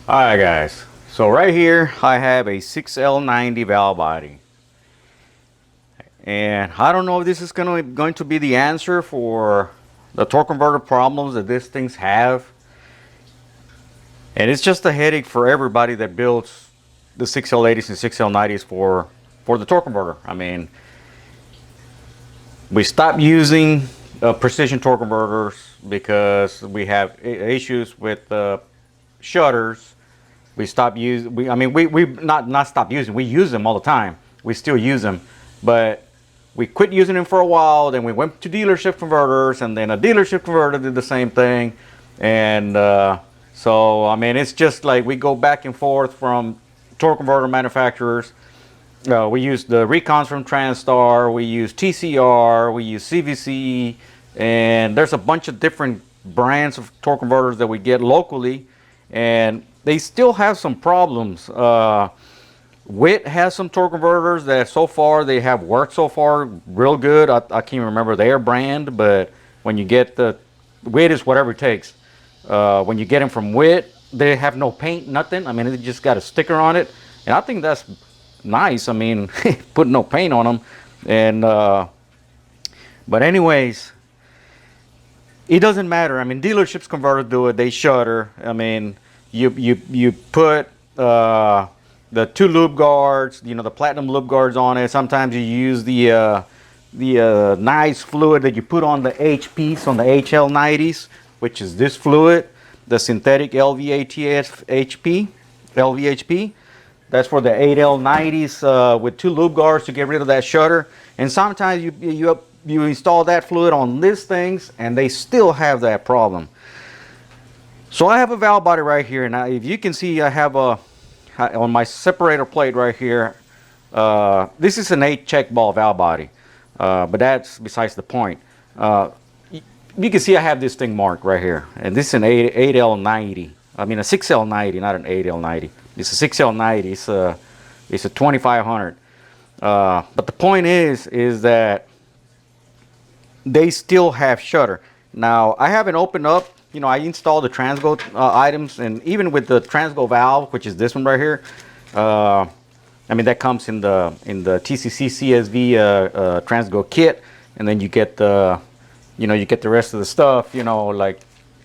Alright guys, so right here I have a 6L90 valve body, and I don't know if this is going to be the answer for the torque converter problems that these things have, and it's just a headache for everybody that builds the 6L80s and 6L90s for the torque converter. I mean, we stopped using precision torque converters because we have issues with shutters. We stopped using. We not stop using. We use them all the time. We still use them, but we quit using them for a while. Then we went to dealership converters, and then a dealership converter did the same thing. And so I mean, it's just like we go back and forth from torque converter manufacturers. We use the Recons from Transtar. We use TCR. We use CVC, and there's a bunch of different brands of torque converters that we get locally, and they still have some problems. WIT has some torque converters that so far they have worked so far real good. I can't remember their brand, but when you get the WIT is whatever it takes. When you get them from WIT, they have no paint, nothing. I mean, they just got a sticker on it, and I think that's nice. I mean, put no paint on them, and but anyways, it doesn't matter. I mean, dealerships converters do it. They Shudder. I mean, you put the 2 lube guards, you know, the platinum lube guards on it. Sometimes you use the nice fluid that you put on the H piece on the HL90s, which is this fluid, the synthetic LVHP. That's for the 8L90s with 2 lube guards to get rid of that shudder. And sometimes you install that fluid on these things, and they still have that problem. So I have a valve body right here. Now, if you can see, I have on my separator plate right here. This is an 8 check ball valve body, but that's besides the point. You can see I have this thing marked right here, and this is an 8L90. I mean a 6L90, not an 8L90. It's a 6L90. It's a 2500. But the point is that they still have shudder. Now I haven't opened up. You know, I installed the Transgo items, and even with the Transgo valve, which is this one right here. I mean, that comes in the TCC CSV Transgo kit, and then you get the, you know, you get the rest of the stuff. You know, like,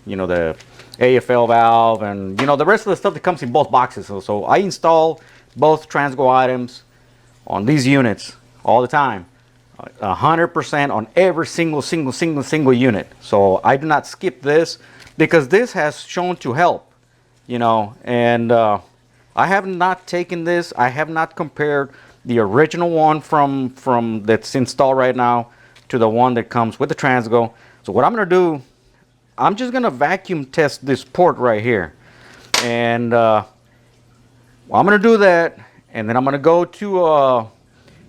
you know, the AFL valve, and you know, the rest of the stuff that comes in both boxes. So I install both Transgo items on these units all the time, 100% on every single unit. So I do not skip this, because this has shown to help, you know. And I have not taken this. I have not compared the original one from that's installed right now to the one that comes with the Transgo. So what I'm gonna do, I'm just gonna vacuum test this port right here, and well, I'm gonna do that, and then I'm gonna go to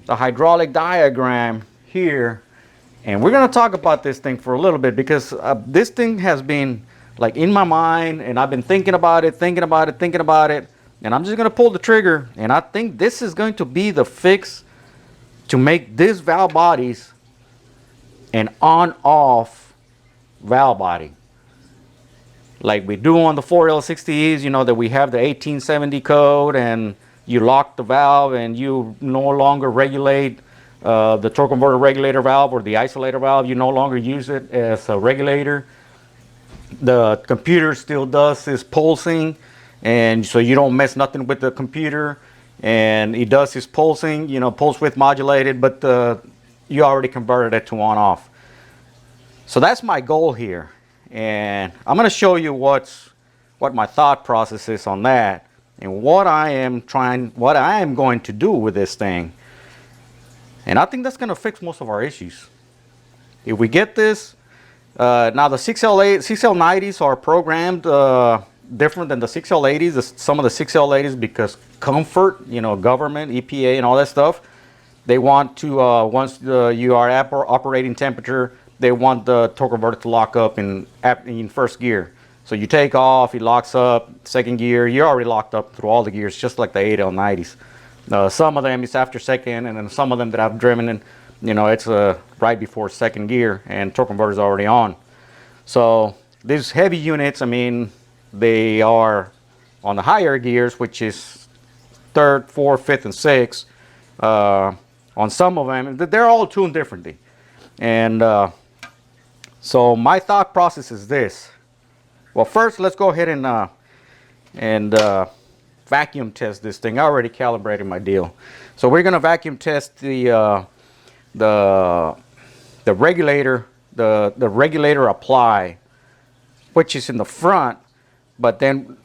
the hydraulic diagram here, and we're gonna talk about this thing for a little bit, because this thing has been like in my mind, and I've been thinking about it, and I'm just gonna pull the trigger, and I think this is going to be the fix to make these valve bodies an on-off valve body, like we do on the 4L60s. You know, that we have the 1870 code, and you lock the valve and you no longer regulate the torque converter regulator valve or the isolator valve. You no longer use it as a regulator. The computer still does this pulsing, and so you don't mess nothing with the computer, and it does this pulsing, you know, pulse width modulated, but you already converted it to on off. So that's my goal here, and I'm going to show you what my thought process is on that, and what I am going to do with this thing. And I think that's going to fix most of our issues if we get this. Now the 6L90s are programmed different than the 6L80s. Some of the 6L80s, because comfort, you know, government, EPA, and all that stuff, they want to once you are at operating temperature, they want the torque converter to lock up in first gear. So you take off, it locks up. Second gear, you're already locked up through all the gears, just like the 8L90s. Some of them is after second, and then some of them that I've driven in, you know, it's right before second gear, and torque converter is already on. So these heavy units, I mean, they are on the higher gears, which is third, fourth, fifth, and sixth. On some of them, they're all tuned differently. And so my thought process is this. Well, first let's go ahead and vacuum test this thing. I already calibrated my deal. So we're gonna vacuum test the regulator, the regulator apply, which is in the front. But then,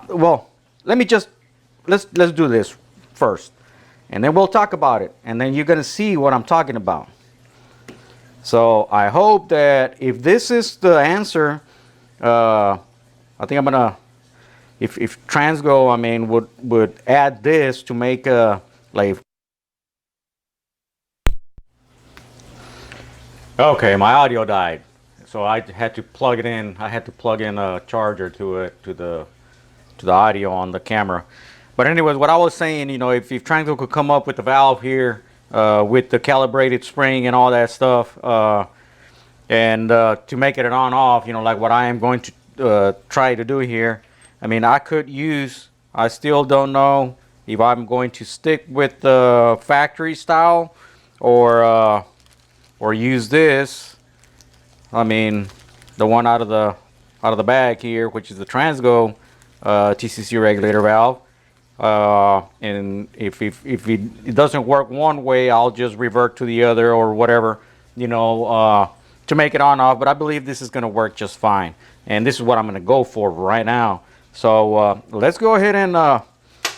well, let's do this first, and then we'll talk about it, and then you're gonna see what I'm talking about. So I hope that if this is the answer, I think I'm gonna, if Transgo, I mean, would add this to make a like. Okay, my audio died, so I had to plug it in. I had to plug in a charger to it, to the audio on the camera. But anyways, what I was saying, you know, if Transgo could come up with the valve here with the calibrated spring and all that stuff, and to make it an on-off, you know, like what I am going to try to do here. I mean, I could use, I still don't know if I'm going to stick with the factory style or use this. I mean, the one out of the bag here, which is the Transgo TCC regulator valve. And if it doesn't work one way, I'll just revert to the other or whatever, you know, to make it on off. But I believe this is going to work just fine, and this is what I'm going to go for right now. So let's go ahead and I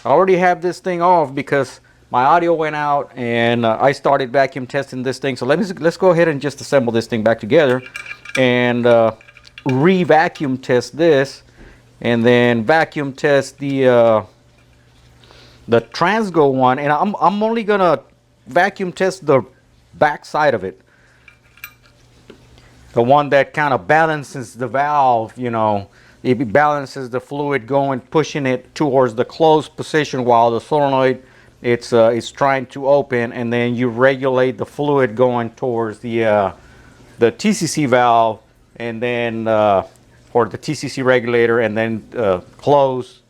already have this thing off because my audio went out, and I started vacuum testing this thing. So let's go ahead and just assemble this thing back together and re-vacuum test this, and then vacuum test the Transgo one. And I'm only gonna vacuum test the back side of it, the one that kind of balances the valve. You know, it balances the fluid going, pushing it towards the closed position while the solenoid it's trying to open, and then you regulate the fluid going towards the TCC valve, and then or the TCC regulator, and then close,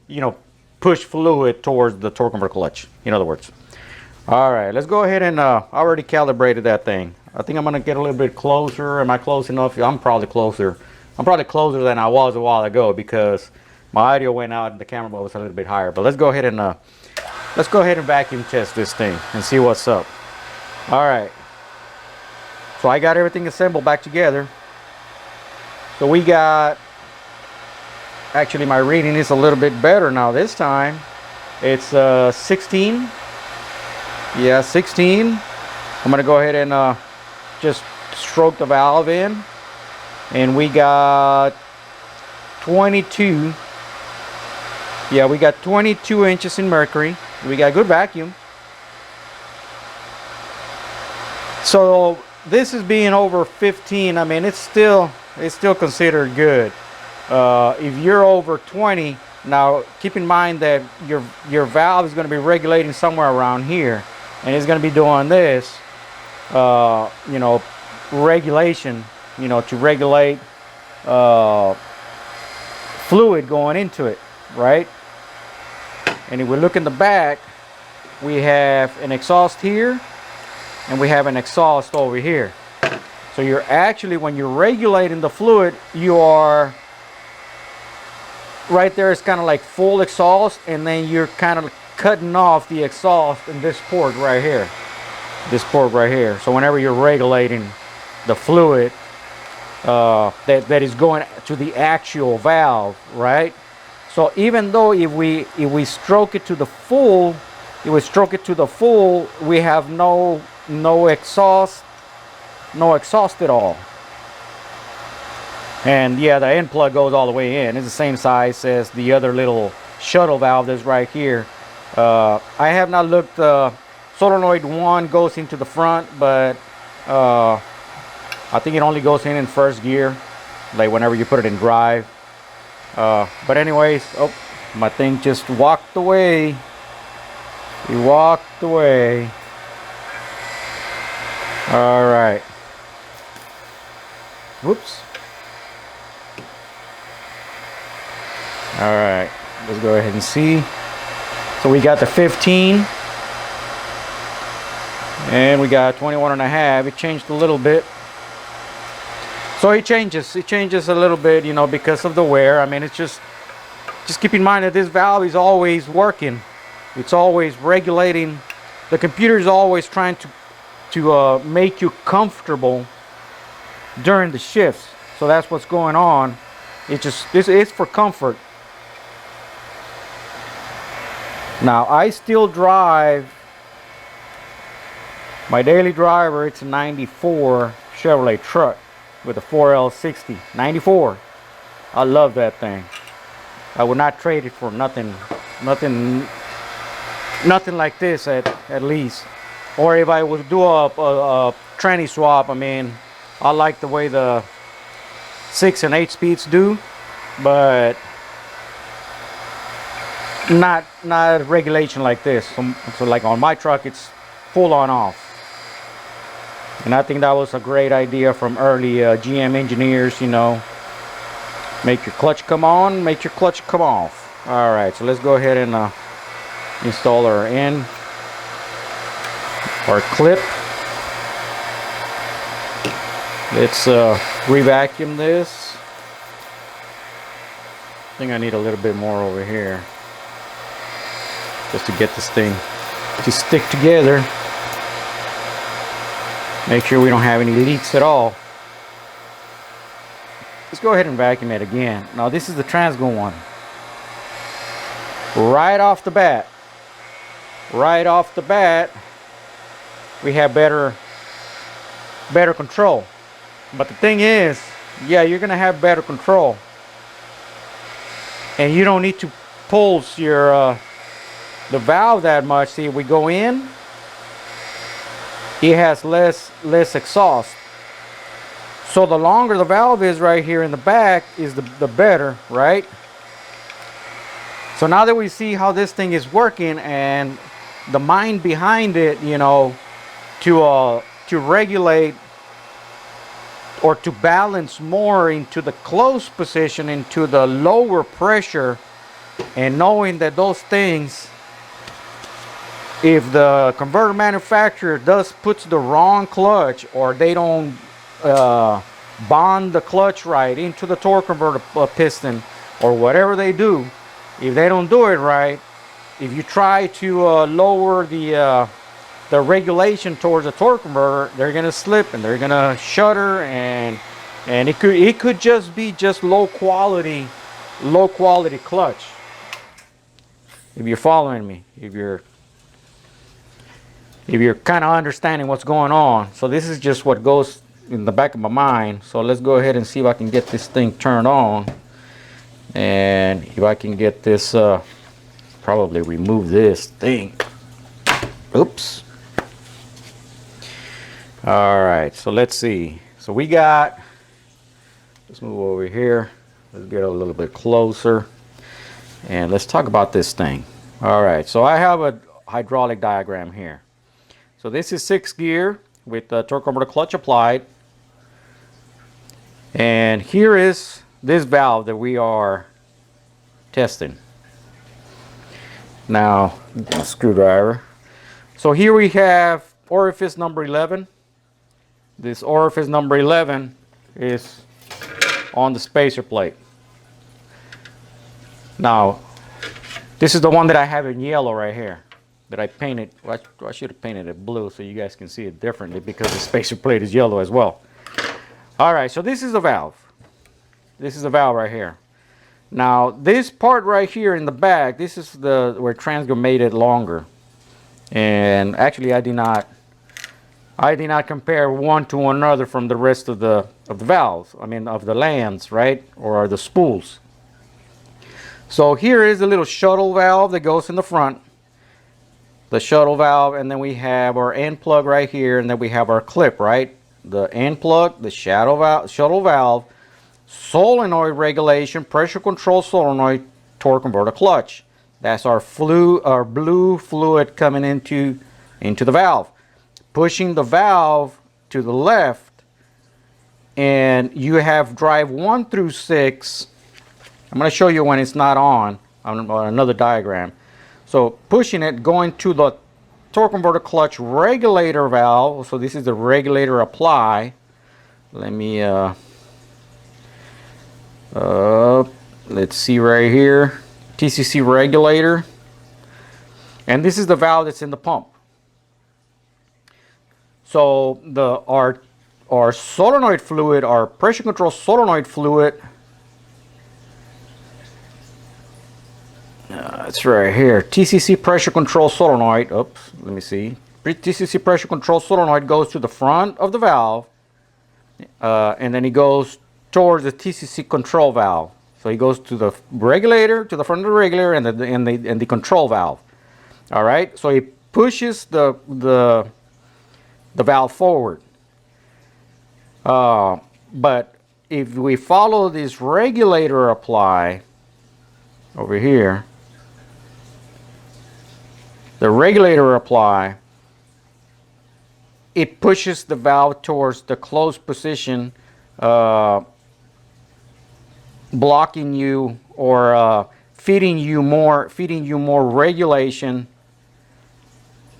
you know, push fluid towards the torque converter clutch, in other words. All right, let's go ahead and I already calibrated that thing. I think I'm gonna get a little bit closer. Am I close enough? I'm probably closer. I'm probably closer than I was a while ago because my audio went out and the camera was a little bit higher. But let's go ahead and vacuum test this thing and see what's up. All right. So I got everything assembled back together. So we got, actually my reading is a little bit better now this time. It's 16. Yeah, 16. I'm gonna go ahead and just stroke the valve in, and we got 22. Yeah, we got 22 inches in mercury. We got good vacuum. So this is being over 15. I mean, it's still considered good. If you're over 20, now keep in mind that your valve is going to be regulating somewhere around here, and it's going to be doing this, you know, regulation, you know, to regulate fluid going into it, right? And if we look in the back, we have an exhaust here, and we have an exhaust over here. So you're actually, when you're regulating the fluid, you are right there. It's kind of like full exhaust, and then you're kind of cutting off the exhaust in this port right here. This port right here. So whenever you're regulating the fluid that is going to the actual valve, right? So even though if we stroke it to the full, we have no exhaust at all. And yeah, the end plug goes all the way in. It's the same size as the other little shuttle valve that's right here. I have not looked. Solenoid 1 goes into the front, but I think it only goes in first gear, like whenever you put it in drive. But anyways, oh, my thing just walked away. He walked away. All right. Whoops. All right, let's go ahead and see. So we got the 15 and we got 21 and a half. It changed a little bit. So it changes a little bit, you know, because of the wear. I mean, it's just keep in mind that this valve is always working. It's always regulating. The computer is always trying to make you comfortable during the shifts. So that's what's going on. It's for comfort. Now I still drive my daily driver. It's a 94 Chevrolet truck with a 4L60. 94. I love that thing. I would not trade it for nothing like this at least. Or if I would do a tranny swap, I mean, I like the way the 6 and 8 speeds do, but not regulation like this. So like on my truck, it's full on off. And I think that was a great idea from early GM engineers, you know. Make your clutch come on, make your clutch come off. All right, so let's go ahead and install our clip. Let's re-vacuum this. I think I need a little bit more over here just to get this thing to stick together. Make sure we don't have any leaks at all. Let's go ahead and vacuum it again. Now this is the Transgo one. Right off the bat, we have better control. But the thing is, yeah, you're gonna have better control, and you don't need to pulse your the valve that much. See, if we go in, it has less exhaust. So the longer the valve is right here in the back is the better, right? So now that we see how this thing is working and the mind behind it, you know, to regulate or to balance more into the closed position, into the lower pressure, and knowing that those things, if the converter manufacturer puts the wrong clutch, or they don't bond the clutch right into the torque converter piston, or whatever they do, if they don't do it right, if you try to lower the regulation towards the torque converter, they're gonna slip and they're gonna shudder, and it could just be low quality clutch. If you're following me, if you're kind of understanding what's going on. So this is just what goes in the back of my mind. So let's go ahead and see if I can get this thing turned on, and if I can get this probably remove this thing. Oops. All right, so let's see. So we got, let's move over here. Let's get a little bit closer and let's talk about this thing. All right, so I have a hydraulic diagram here. So this is 6 gear with the torque converter clutch applied. And here is this valve that we are testing. Now, a screwdriver. So here we have orifice number 11. This orifice number 11 is on the spacer plate. Now, this is the one that I have in yellow right here, that I painted. Well, I should have painted it blue so you guys can see it differently, because the spacer plate is yellow as well. All right, so this is the valve. This is the valve right here. Now, this part right here in the back, this is where Transgo made it longer. And actually, I did not compare one to another from the rest of the valves. I mean, of the lands, right, or the spools. So here is a little shuttle valve that goes in the front. The shuttle valve, and then we have our end plug right here, and then we have our clip, right? The end plug, the shuttle valve, solenoid regulation, pressure control solenoid, torque converter clutch. That's our blue fluid coming into the valve, pushing the valve to the left, and you have drive 1 through 6 I'm going to show you when it's not on another diagram. So pushing it, going to the torque converter clutch regulator valve. So this is the regulator apply. Let me let's see right here, TCC regulator, and this is the valve that's in the pump. So our solenoid fluid, our pressure control solenoid fluid, it's right here. TCC pressure control solenoid. Oops, let me see. TCC pressure control solenoid goes to the front of the valve, and then it goes towards the TCC control valve. So he goes to the regulator, to the front of the regulator, and the control valve. All right. So he pushes the valve forward. But if we follow this regulator apply over here, the regulator apply, it pushes the valve towards the closed position, blocking you or feeding you more regulation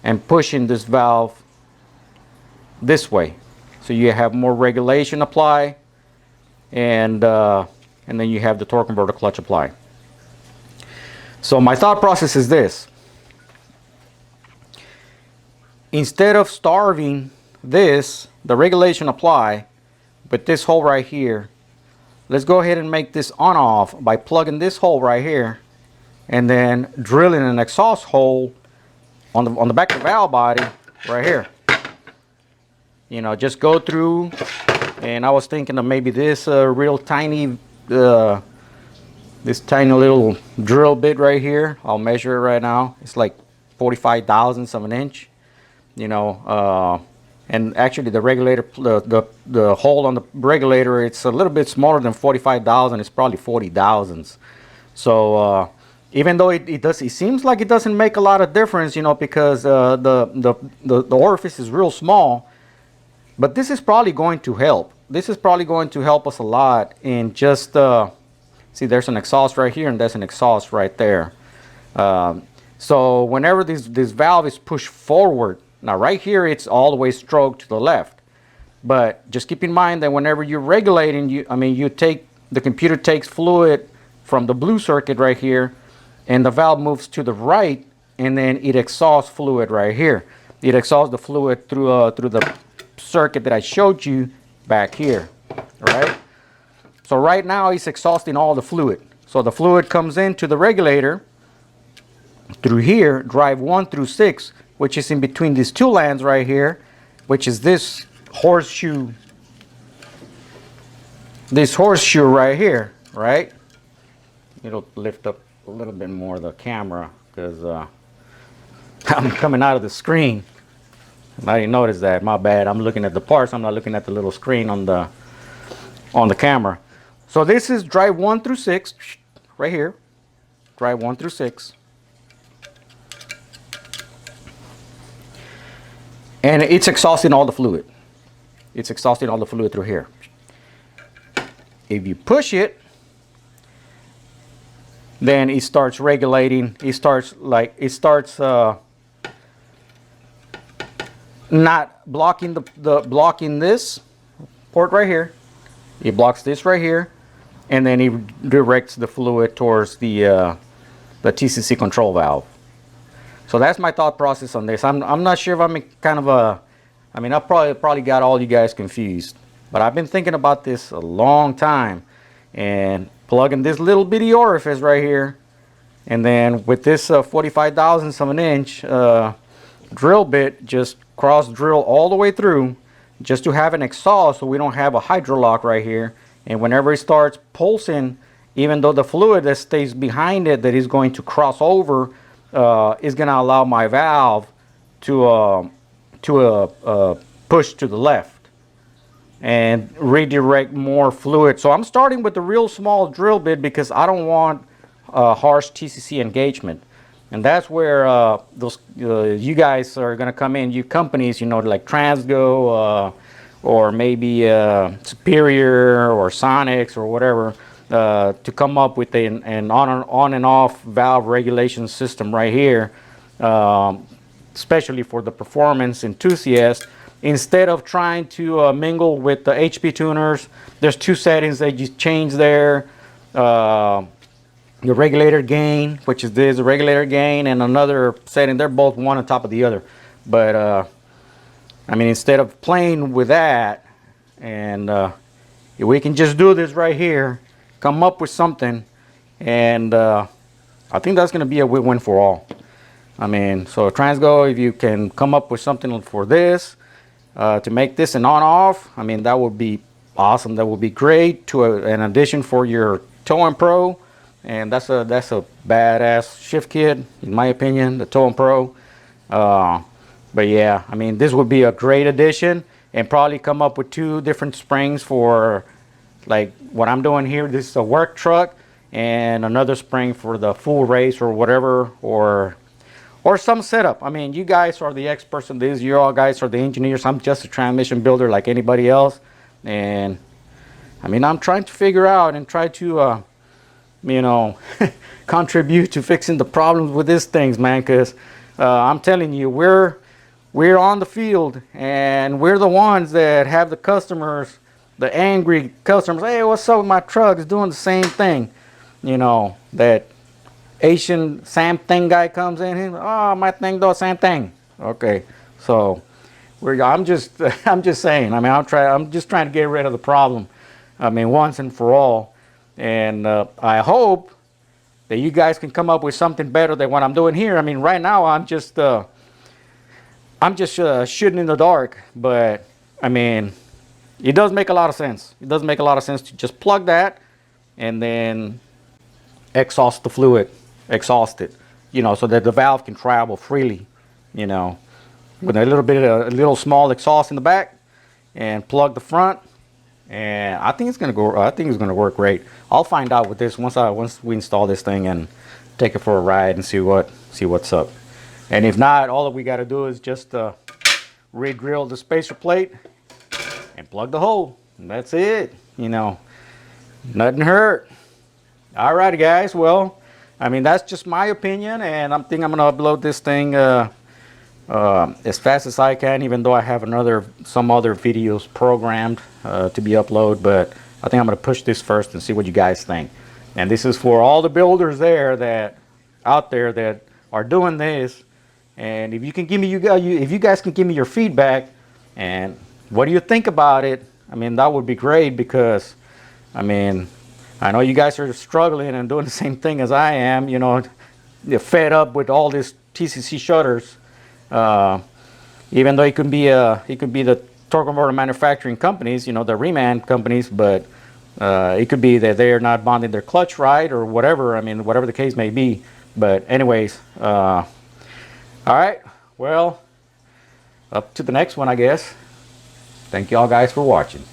and pushing this valve this way. So you have more regulation apply, and then you have the torque converter clutch apply. So my thought process is this: instead of starving the regulation apply with this hole right here, let's go ahead and make this on off by plugging this hole right here and then drilling an exhaust hole on the back of the valve body right here. You know, just go through, and I was thinking of maybe this real tiny, this tiny little drill bit right here. I'll measure it right now. It's like 45 thousandths of an inch. You know, and actually the regulator, the hole on the regulator, it's a little bit smaller than 45 thousand. It's probably 40 thousandths. So even though it seems like it doesn't make a lot of difference, you know, because the orifice is real small. But this is probably going to help. This is probably going to help us a lot in just, see, there's an exhaust right here and there's an exhaust right there. So whenever this valve is pushed forward, now right here it's all the way stroked to the left. But just keep in mind that whenever you're regulating, the computer takes fluid from the blue circuit right here, and the valve moves to the right, and then it exhausts fluid right here. It exhausts the fluid through the circuit that I showed you back here. All right. So right now it's exhausting all the fluid. So the fluid comes into the regulator through here, drive 1 through 6, which is in between these two lands right here, which is this horseshoe right here, right? It'll lift up a little bit more the camera because I'm coming out of the screen. I didn't notice that. My bad. I'm looking at the parts. I'm not looking at the little screen on the camera. So this is drive 1 through 6 right here. Drive 1 through 6. And it's exhausting all the fluid. It's exhausting all the fluid through here. If you push it, then it starts regulating. It starts not blocking blocking this port right here. It blocks this right here, and then it directs the fluid towards the TCC control valve. So that's my thought process on this. I'm not sure if I'm kind of I probably got all you guys confused, but I've been thinking about this a long time, and plugging this little bitty orifice right here, and then with this 45 thousandths of an inch drill bit, just cross drill all the way through, just to have an exhaust so we don't have a hydrolock right here. And whenever it starts pulsing, even though the fluid that stays behind it that is going to cross over is going to allow my valve to push to the left and redirect more fluid. So I'm starting with the real small drill bit because I don't want harsh TCC engagement. And that's where you guys are going to come in, you companies, you know, like Transgo or maybe Superior or Sonnax or whatever. to come up with an on and off valve regulation system right here, especially for the performance enthusiast. Instead of trying to mingle with the HP tuners, there's two settings that you change there. The regulator gain, which is this, the regulator gain, and another setting. They're both one on top of the other. But I mean, instead of playing with that, and we can just do this right here, come up with something, and I think that's going to be a win-win for all. I mean, so Transgo, if you can come up with something for this, to make this an on-off, I mean, that would be awesome. That would be great to an addition for your Towing Pro. And that's a badass shift kit, in my opinion, the Towing Pro. But yeah, I mean, this would be a great addition, and probably come up with two different springs for like what I'm doing here. This is a work truck, and another spring for the full race or whatever, or some setup. I mean, you guys are the experts in this. You all guys are the engineers. I'm just a transmission builder like anybody else. And I mean, I'm trying to figure out and try to you know, contribute to fixing the problems with these things, man, because I'm telling you, we're on the field, and we're the ones that have the customers, the angry customers. Hey, what's up with my truck? It's doing the same thing. You know, that Asian same thing guy comes in, he's like, oh, my thing does the same thing. Okay, so I'm just saying. I mean, I'm just trying to get rid of the problem. I mean, once and for all. And I hope that you guys can come up with something better than what I'm doing here. I mean, right now I'm just shooting in the dark. But I mean, it does make a lot of sense. It does make a lot of sense to just plug that and then exhaust the fluid, exhaust it, you know, so that the valve can travel freely, you know, with a little small exhaust in the back, and plug the front. And I think it's gonna go. I think it's gonna work great. I'll find out with this once we install this thing and take it for a ride and see what's up. And if not, all that we got to do is just re-drill the spacer plate and plug the hole. And that's it. You know, nothing hurt. All right, guys. Well, I mean, that's just my opinion, and I'm gonna upload this thing as fast as I can, even though I have some other videos programmed to be uploaded. But I think I'm going to push this first and see what you guys think. And this is for all the builders out there that are doing this. And if you can give me, if you guys can give me your feedback and what do you think about it, I mean, that would be great, because I mean, I know you guys are struggling and doing the same thing as I am. You know, you're fed up with all these TCC shutters. Even though it could be the torque converter manufacturing companies, you know, the reman companies, but it could be that they're not bonding their clutch right or whatever. I mean, whatever the case may be. But anyways, all right, well, up to the next one, I guess. Thank you all guys for watching.